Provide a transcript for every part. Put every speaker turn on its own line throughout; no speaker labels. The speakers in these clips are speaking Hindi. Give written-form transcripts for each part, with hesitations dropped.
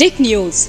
टिक न्यूज।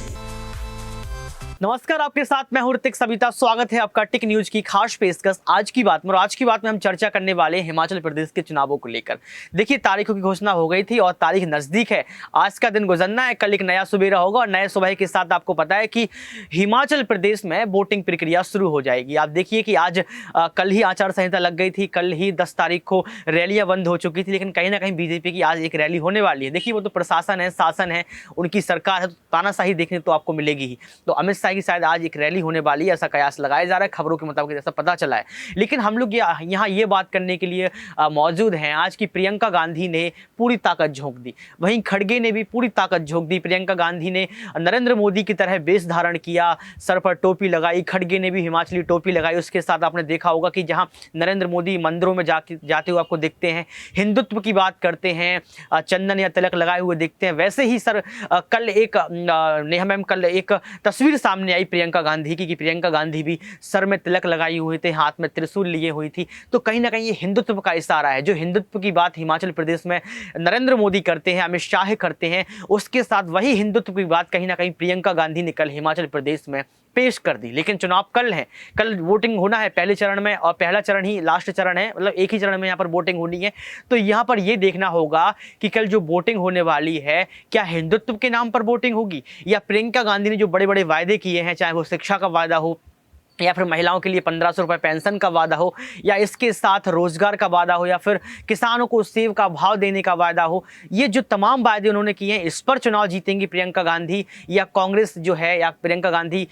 नमस्कार, आपके साथ मैं हूं ऋतिक सविता। स्वागत है आपका टिक न्यूज की खास पेशकश आज की बात में। और आज की बात में हम चर्चा करने वाले हैं हिमाचल प्रदेश के चुनावों को लेकर। देखिए, तारीखों की घोषणा हो गई थी और तारीख नजदीक है। आज का दिन गुजरना है, कल एक नया सुबेरा होगा और नए सुबह के साथ आपको पता है कि हिमाचल प्रदेश में वोटिंग प्रक्रिया शुरू हो जाएगी। आप देखिए कि आज कल ही आचार संहिता लग गई थी, कल ही 10 तारीख को रैलियां बंद हो चुकी थी, लेकिन कहीं ना कहीं बीजेपी की आज एक रैली होने वाली है। देखिए, वो तो प्रशासन है, शासन है, उनकी सरकार है, तो तानाशाही देखने तो आपको मिलेगी ही। तो अमित शाह की शायद आज एक रैली होने वाली है, ऐसा कयास लगाया जा रहा है, खबरों के मुताबिक ऐसा पता चला है। लेकिन हम लोग यहाँ ये बात करने के लिए मौजूद हैं आज की प्रियंका गांधी ने पूरी ताकत झोंक दी, वहीं खड़गे ने भी पूरी ताकत झोंक दी। प्रियंका गांधी ने नरेंद्र मोदी की तरह वेश धारण किया, सर पर टोपी लगाई, खड़गे ने भी हिमाचली टोपी लगाई। उसके साथ आपने देखा होगा कि जहां नरेंद्र मोदी मंदिरों में जाते हुए आपको देखते हैं, हिंदुत्व की बात करते हैं, चंदन या तिलक लगाए हुए देखते हैं, वैसे ही सर कल एक नेहा मैम कल एक तस्वीर सामने आई प्रियंका गांधी की, कि प्रियंका गांधी भी सर में तिलक लगाई हुई थे, हाथ में त्रिशूल लिए हुई थी। तो कहीं ना कहीं ये हिंदुत्व का इशारा है। जो हिंदुत्व की बात हिमाचल प्रदेश में नरेंद्र मोदी करते हैं, अमित शाह करते हैं, उसके साथ वही हिंदुत्व की बात कहीं ना कहीं प्रियंका गांधी ने कल हिमाचल प्रदेश में पेश कर दी। लेकिन चुनाव कल है, कल वोटिंग होना है पहले चरण में, और पहला चरण ही लास्ट चरण है, मतलब एक ही चरण में यहाँ पर वोटिंग होनी है। तो यहाँ पर ये देखना होगा कि कल जो वोटिंग होने वाली है, क्या हिंदुत्व के नाम पर वोटिंग होगी, या प्रियंका गांधी ने जो बड़े बड़े वायदे किए हैं, चाहे वो शिक्षा का वायदा हो, या फिर महिलाओं के लिए 1500 रुपये पेंशन का वादा हो, या इसके साथ रोजगार का वादा हो, या फिर किसानों को सेब का भाव देने का वादा हो, ये जो तमाम वायदे उन्होंने किए हैं, इस पर चुनाव जीतेंगी प्रियंका गांधी, या कांग्रेस जो है, या प्रियंका गांधी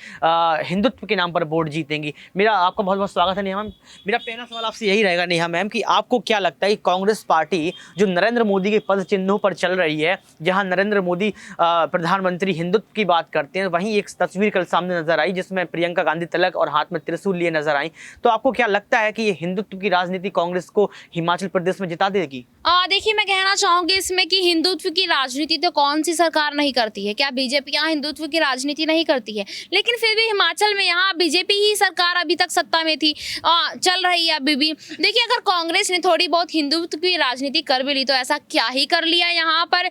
हिंदुत्व के नाम पर वोट जीतेंगी। मेरा आपका बहुत बहुत स्वागत है नेहा मैम। मेरा पहला सवाल आपसे यही रहेगा नेहा मैम कि आपको क्या लगता है कि कांग्रेस पार्टी जो नरेंद्र मोदी के पद चिन्हों पर चल रही है, जहाँ नरेंद्र मोदी प्रधानमंत्री हिंदुत्व की बात करते हैं, वहीं एक तस्वीर कल सामने नजर आई जिसमें प्रियंका गांधी तिलक और हाथ में त्रिशूल लिए नजर आई, तो आपको क्या लगता है कि ये हिंदुत्व की राजनीति कांग्रेस को हिमाचल प्रदेश में जिता देगी?
देखिए, मैं कहना चाहूंगी इसमें कि हिंदुत्व की राजनीति तो कौन सी सरकार नहीं करती है। क्या बीजेपी यहाँ हिंदुत्व की राजनीति नहीं करती है? लेकिन फिर भी हिमाचल में यहाँ बीजेपी ही सरकार अभी तक सत्ता में थी, चल रही है अभी भी। देखिए, अगर कांग्रेस ने थोड़ी बहुत हिंदुत्व की राजनीति कर भी ली तो ऐसा क्या ही कर लिया यहाँ पर।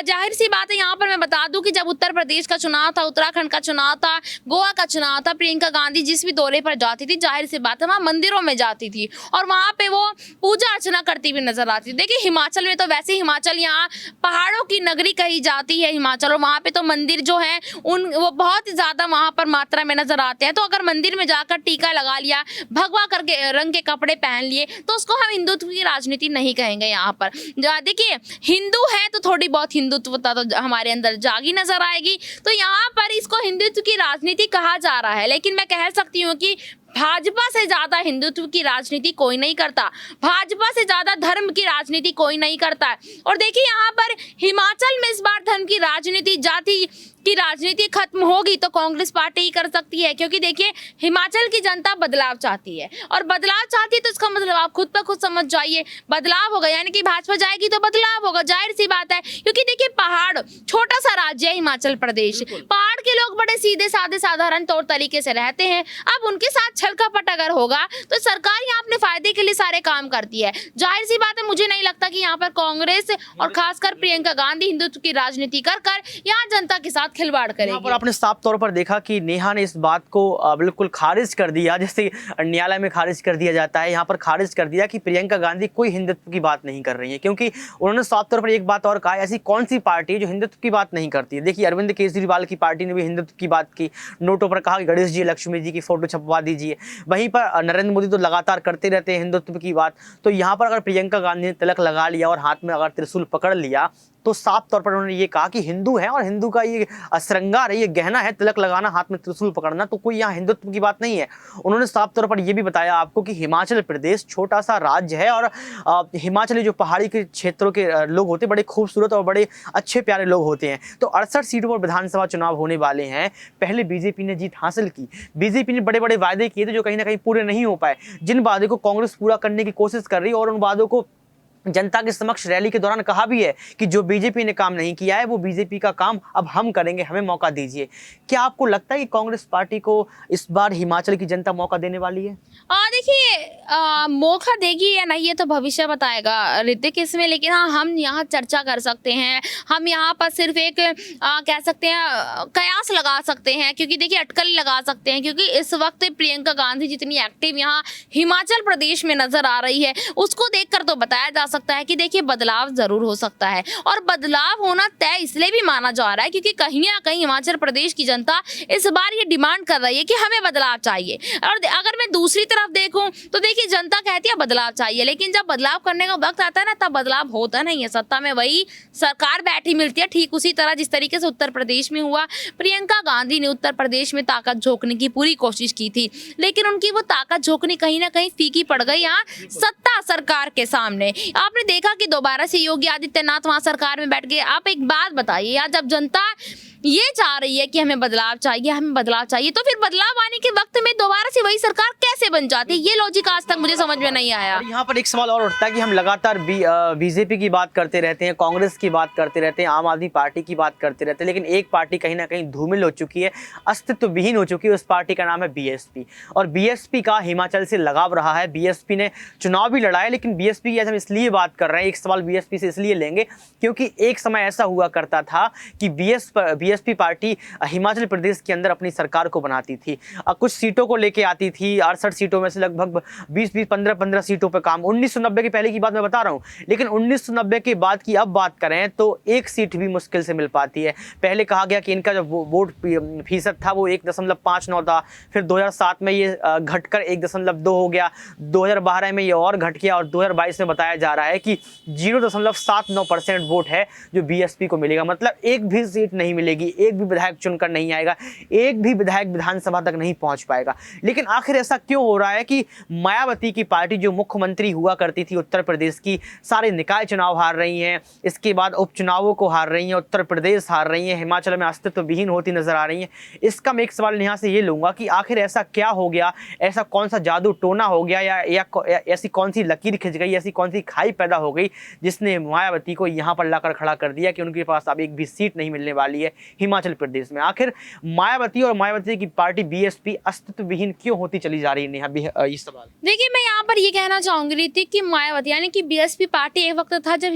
जाहिर सी बात है, यहाँ पर मैं बता दूं कि जब उत्तर प्रदेश का चुनाव था, उत्तराखंड का चुनाव था, गोवा का चुनाव था, प्रियंका गांधी जिस भी दौरे पर जाती थी, जाहिर सी बात है वहाँ मंदिरों में जाती थी और वहाँ पे वो पूजा अर्चना करती हुई नजर आती थी। देखिए, हिमाचल में तो वैसे हिमाचल यहाँ पहाड़ों की नगरी कही जाती है हिमाचल, और वहाँ पे तो मंदिर जो है वो बहुत ही ज्यादा वहाँ पर मात्रा में नजर आते हैं। तो अगर मंदिर में जाकर टीका लगा लिया, भगवा करके रंग के कपड़े पहन लिए, तो उसको हम हिंदुत्व की राजनीति नहीं कहेंगे यहाँ पर। देखिए, हिंदू है तो थोड़ी बहुत हिंदुत्वता तो हमारे अंदर जागी नजर आएगी। तो यहाँ पर इसको हिंदुत्व की राजनीति कहा जा रहा है, लेकिन मैं कह सकती हूँ कि भाजपा से ज्यादा हिंदुत्व की राजनीति कोई नहीं करता, भाजपा से ज्यादा धर्म की राजनीति कोई नहीं करता है। और देखिए, यहाँ पर हिमाचल में इस बार धर्म की राजनीति, जाति की राजनीति खत्म होगी तो कांग्रेस पार्टी ही कर सकती है, क्योंकि देखिए, हिमाचल की जनता बदलाव चाहती है, और बदलाव चाहती है तो इसका मतलब आप खुद पर खुद समझ जाइए, बदलाव होगा, यानी कि भाजपा जाएगी तो बदलाव होगा, जाहिर सी बात है। क्योंकि देखिए, पहाड़ छोटा सा राज्य है हिमाचल प्रदेश, पहाड़ के लोग बड़े सीधे साधे साधारण तौर तरीके से रहते हैं। अब उनके साथ छल कपट अगर होगा तो सरकार यहाँ अपने फायदे के लिए सारे काम करती है, जाहिर सी बात है। मुझे नहीं लगता कि यहाँ पर कांग्रेस और खासकर प्रियंका गांधी हिंदुत्व की राजनीति कर यहाँ जनता के साथ खिलवाड़ करेगी।
यहाँ पर आपने साफ तौर पर देखा कि नेहा ने इस बात को बिल्कुल खारिज कर दिया, जैसे न्यायालय में खारिज कर दिया जाता है, यहाँ पर खारिज कर दिया कि प्रियंका गांधी कोई हिंदुत्व की बात नहीं कर रही है, क्योंकि उन्होंने साफ तौर पर एक बात और कहा, ऐसी कौन सी पार्टी है जो हिंदुत्व की बात नहीं करती है। देखिए, अरविंद केजरीवाल की पार्टी ने भी हिंदुत्व की बात की, नोटों पर कहा कि गणेश जी लक्ष्मी जी की फोटो छपवा दीजिए। वहीं पर नरेंद्र मोदी तो लगातार करते रहते हैं हिंदुत्व की बात। तो यहाँ पर अगर प्रियंका गांधी ने तिलक लगा लिया और हाथ में अगर त्रिशूल पकड़ लिया, तो साफ तौर पर उन्होंने ये कहा कि हिंदू है और हिंदू का ये श्रृंगार है, ये गहना है, तिलक लगाना, हाथ में त्रिशूल पकड़ना, तो कोई यहाँ हिंदुत्व की बात नहीं है। उन्होंने साफ तौर पर यह भी बताया आपको कि हिमाचल प्रदेश छोटा सा राज्य है, और हिमाचली जो पहाड़ी के क्षेत्रों के लोग होते हैं बड़े खूबसूरत और बड़े अच्छे प्यारे लोग होते हैं। तो 68 सीटों पर विधानसभा चुनाव होने वाले हैं। पहले बीजेपी ने जीत हासिल की, बीजेपी ने बड़े बड़े वायदे किए थे जो कहीं ना कहीं पूरे नहीं हो पाए, जिन वादे को कांग्रेस पूरा करने की कोशिश कर रही है, और उन वादों को जनता के समक्ष रैली के दौरान कहा भी है कि जो बीजेपी ने काम नहीं किया है वो बीजेपी का काम अब हम करेंगे, हमें मौका दीजिए। क्या आपको लगता है कि कांग्रेस पार्टी को इस बार हिमाचल की जनता मौका देने वाली है?
देखिए, मौका देगी या नहीं ये तो भविष्य बताएगा ऋतिक इसमें, लेकिन हाँ हम यहाँ चर्चा कर सकते हैं, हम यहाँ पर सिर्फ एक कह सकते हैं कयास लगा सकते हैं, क्योंकि देखिए अटकल लगा सकते हैं, क्योंकि इस वक्त प्रियंका गांधी जितनी एक्टिव यहाँ हिमाचल प्रदेश में नजर आ रही है उसको देखकर तो बताया जा सकता है कि देखिए बदलाव जरूर हो सकता है, और बदलाव होना तय इसलिए भी माना जा रहा है क्योंकि कहीं ना कहीं हिमाचल प्रदेश की जनता इस बार ये डिमांड कर रही है कि हमें बदलाव चाहिए। और अगर मैं दूसरी तरफ देखूं तो देखिए जनता कहती है बदलाव चाहिए, लेकिन जब बदलाव करने का वक्त आता है ना तब बदलाव होता नहीं है, सत्ता में वही सरकार बैठी मिलती है। ठीक उसी तरह जिस तरीके से उत्तर प्रदेश में हुआ, प्रियंका गांधी ने उत्तर प्रदेश में ताकत झोंकने की पूरी कोशिश की थी, लेकिन उनकी वो ताकत झोंकनी कहीं ना कहीं फीकी पड़ गई यहाँ सत्ता सरकार के सामने। आपने देखा कि दोबारा से योगी आदित्यनाथ वहां सरकार में बैठ गए। आप एक बात बताइए यार, जब जनता ये चाह रही है कि हमें बदलाव चाहिए, हमें बदलाव चाहिए, तो फिर बदलाव आने के वक्त में दोबारा से वही सरकार कैसे बन जाती है? ये लॉजिक आज तक मुझे समझ में नहीं आया।
यहाँ पर एक सवाल और उठता है कि हम लगातार बीजेपी की बात करते रहते हैं, कांग्रेस की बात करते रहते हैं, आम आदमी पार्टी की बात करते रहते हैं, लेकिन एक पार्टी कहीं ना कहीं धूमिल हो चुकी है, अस्तित्व विहीन हो चुकी है। उस पार्टी का नाम है बीएसपी, और बीएसपी का हिमाचल से लगाव रहा है। बीएसपी ने चुनाव भी लड़ा है, लेकिन बीएसपी की हम इसलिए बात कर रहे हैं, एक सवाल बीएसपी से इसलिए लेंगे क्योंकि एक समय ऐसा हुआ करता था कि बीएसपी पार्टी हिमाचल प्रदेश के अंदर अपनी सरकार को बनाती थी, कुछ सीटों को लेके आती थी। 68 सीटों में से लगभग 20-20, 15-15 सीटों पर काम। 1990 के पहले की बात मैं बता रहा हूँ, लेकिन 1990 के बाद की अब बात करें तो एक सीट भी मुश्किल से मिल पाती है। पहले कहा गया कि इनका जो वोट फीसद था वो 1.59 था, फिर 2007 में ये घटकर 1.2 हो गया, 2012 में ये और घट गया, और 2022 में बताया जा रहा है कि 0.79% वोट है जो बीएसपी को मिलेगा। मतलब एक भी सीट नहीं मिलेगी, एक भी विधायक चुनकर नहीं आएगा, एक भी विधायक विधानसभा तक नहीं पहुंच पाएगा। लेकिन आखिर ऐसा क्यों हो रहा है कि मायावती की पार्टी जो मुख्यमंत्री हुआ करती थी उत्तर प्रदेश की, सारे निकाय चुनाव हार रही हैं, इसके बाद उपचुनावों को हार रही हैं, उत्तर प्रदेश हार रही हैं, हिमाचल में अस्तित्व विहीन होती नजर आ रही हैं। इसका मैं एक सवाल यहाँ से ये लूंगा कि आखिर ऐसा क्या हो गया, ऐसा कौन सा जादू टोना हो गया, या ऐसी कौन सी लकीर खिंच गई, ऐसी कौन सी खाई पैदा हो गई जिसने मायावती को यहाँ पर लाकर खड़ा कर दिया कि उनके पास अब एक भी सीट नहीं मिलने वाली है हिमाचल प्रदेश में। आखिर मायावती और मायावती की पार्टी बीएसपी अस्तित्व विहीन क्यों होती चली जा रही है? ये सवाल
देखिए मैं यहाँ पर ये कहना चाहूंगी ऋतिक कि मायावती यानी कि बीएसपी पार्टी एक वक्त था जब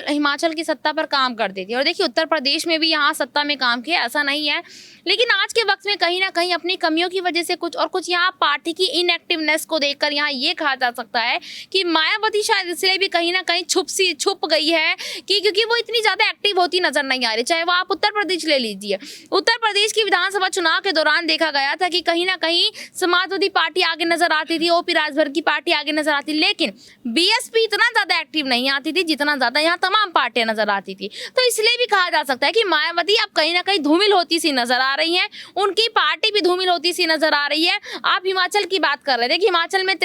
हिमाचल की सत्ता पर काम करती थी, और देखिए उत्तर प्रदेश में भी यहाँ सत्ता में काम किया, ऐसा नहीं है, लेकिन आज के वक्त में कहीं ना कहीं अपनी कमियों की वजह से कुछ यहाँ पार्टी की इनएक्टिवनेस को देखकर यहाँ ये कहा जा सकता है कि मायावती शायद इसलिए भी कहीं ना कहीं छुप गई है कि क्योंकि वो इतनी ज्यादा एक्टिव होती नजर नहीं आ रही। चाहे वो आप उत्तर प्रदेश ले लीजिए, उत्तर प्रदेश की विधानसभा चुनाव के दौरान देखा गया था कि कहीं ना कहीं समाजवादी पार्टी आगे नजर आती थी, ओपी राजभर की पार्टी आगे नजर आती, लेकिन बीएसपी इतना ज्यादा एक्टिव नहीं आती थी जितना ज्यादा यहाँ तमाम पार्टियां नजर आती थी। तो इसलिए भी कहा जा सकता है कि मायावती अब कहीं ना कहीं धूमिल होती सी नजर आ रही हैं, उनकी पार्टी भी धूमिल होती सी नजर आ रही है। आप हिमाचल की बात कर रहे थे कि हिमाचल में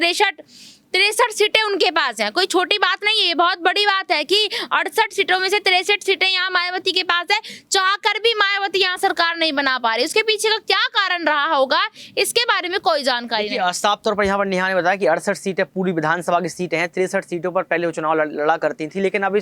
63 सीटें उनके पास हैं, कोई छोटी बात नहीं है, ये बहुत बड़ी बात है कि 68 सीटों में से 63 सीटें यहाँ मायावती के पास है। चाहकर भी मायावती यहाँ सरकार नहीं बना पा रही, उसके पीछे का क्या कारण रहा होगा इसके बारे में कोई जानकारी नहीं।
साफ तौर पर यहाँ पर नेहा ने बताया कि 68 सीटें पूरी विधानसभा की सीटें हैं, 63 सीटों पर पहले वो चुनाव लड़ा करती थी, लेकिन अब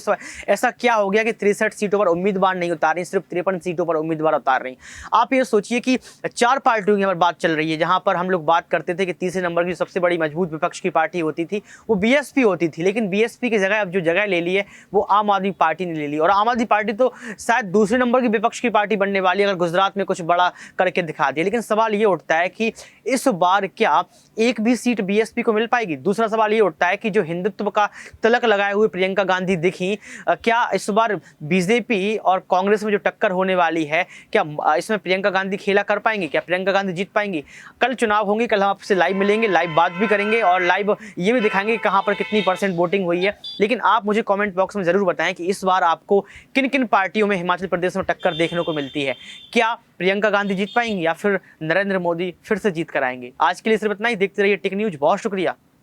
ऐसा क्या हो गया कि 63 सीटों पर उम्मीदवार नहीं उतार रही, सिर्फ 53 सीटों पर उम्मीदवार उतार रही। आप ये सोचिए कि 4 पार्टियों की बात चल रही है, जहां पर हम लोग बात करते थे कि तीसरे नंबर की सबसे बड़ी मजबूत विपक्ष की पार्टी होती थी वो बीएसपी होती थी, लेकिन बीएसपी की जगह अब जो जगह ले ली है वो आम आदमी पार्टी ने ले ली, और आम आदमी पार्टी तो शायद दूसरे नंबर की विपक्ष की पार्टी बनने वाली है अगर गुजरात में कुछ बड़ा करके दिखा दिया। लेकिन सवाल ये उठता है कि इस बार क्या एक भी सीट बीएसपी को मिल पाएगी? दूसरा सवाल ये उठता है कि जो हिंदुत्व का तिलक लगाए हुए प्रियंका गांधी दिखी, क्या इस बार बीजेपी और कांग्रेस में जो टक्कर होने वाली है क्या इसमें प्रियंका गांधी खेला कर पाएंगी? क्या प्रियंका गांधी जीत पाएंगी? कल चुनाव होंगे, कल हम आपसे लाइव मिलेंगे, लाइव बात भी करेंगे और लाइव ये भी दिखाएंगे कहां पर कितनी % वोटिंग हुई है। लेकिन आप मुझे कमेंट बॉक्स में जरूर बताएं कि इस बार आपको किन किन पार्टियों में हिमाचल प्रदेश में टक्कर देखने को मिलती है। क्या प्रियंका गांधी जीत पाएंगी या फिर नरेंद्र मोदी फिर से जीत कर आएंगे? आज के लिए सिर्फ इतना ही। देखते रहिए टेक न्यूज। बहुत शुक्रिया।